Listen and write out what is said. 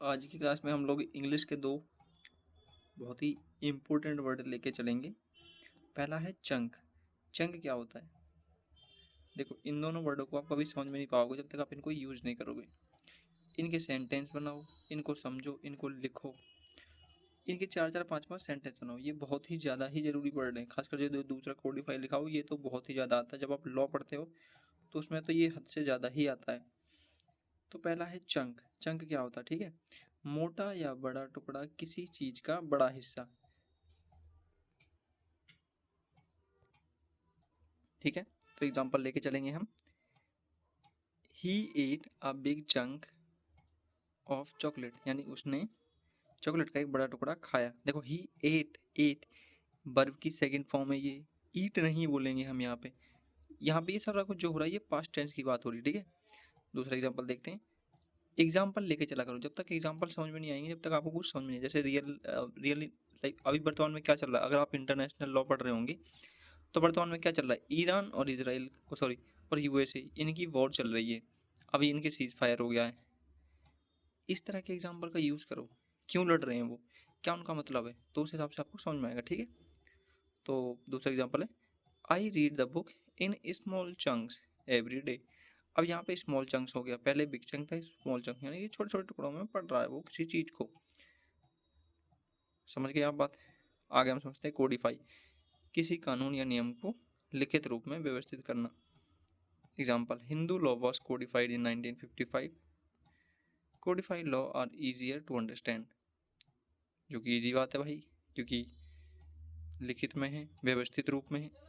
आज की क्लास में हम लोग इंग्लिश के दो बहुत ही इम्पोर्टेंट वर्ड लेके चलेंगे। पहला है चंक। चंक क्या होता है? देखो, इन दोनों वर्डों को आप कभी समझ में नहीं पाओगे जब तक आप इनको यूज नहीं करोगे। इनके सेंटेंस बनाओ, इनको समझो, इनको लिखो, इनके चार चार पांच पांच सेंटेंस बनाओ। ये बहुत ही ज़्यादा ही जरूरी वर्ड है, खासकर जो दूसरा कोडिफाई लिखा हो ये तो बहुत ही ज़्यादा आता है। जब आप लॉ पढ़ते हो तो उसमें तो ये हद से ज़्यादा ही आता है। तो पहला है चंक। चंक क्या होता है? ठीक है, मोटा या बड़ा टुकड़ा, किसी चीज का बड़ा हिस्सा। ठीक है, तो एग्जांपल लेके चलेंगे हम। He ate a big chunk of chocolate, यानी उसने चॉकलेट का एक बड़ा टुकड़ा खाया। देखो, ही एट, एट वर्ब की सेकंड फॉर्म है ये। ईट नहीं बोलेंगे हम यहाँ पे ये सारा कुछ जो हो रहा है ये पास्ट टेंस की बात हो रही है। ठीक है, दूसरा एग्जांपल देखते हैं। एग्जाम्पल लेके चला करो, जब तक एग्जाम्पल समझ में नहीं आएंगे जब तक आपको कुछ समझ में नहीं। जैसे रियली लाइक अभी वर्तमान में क्या चल रहा है, अगर आप इंटरनेशनल लॉ पढ़ रहे होंगे तो वर्तमान में क्या चल रहा है, ईरान और इसराइल सॉरी और यूएसए, इनकी वॉर चल रही है। अभी इनके सीज फायर हो गया है। इस तरह के एग्जाम्पल का यूज़ करो, क्यों लड़ रहे हैं वो, क्या उनका मतलब है, तो उस हिसाब से आपको समझ में आएगा। ठीक है, तो दूसरा एग्जाम्पल है, I read the book in small chunks every day. अब यहाँ पे स्मॉल चंक्स हो गया, पहले बिग चंक था, स्मॉल चंक यानी कि छोटे छोटे टुकड़ों में पढ़ रहा है वो किसी चीज़ को। समझ गए आप बात? आगे हम समझते हैं कोडिफाई, किसी कानून या नियम को लिखित रूप में व्यवस्थित करना। Example, Hindu law was codified in 1955। Codified law are easier to understand, जो कि इजी बात है भाई, क्योंकि लिखित में है, व्यवस्थित रूप में है।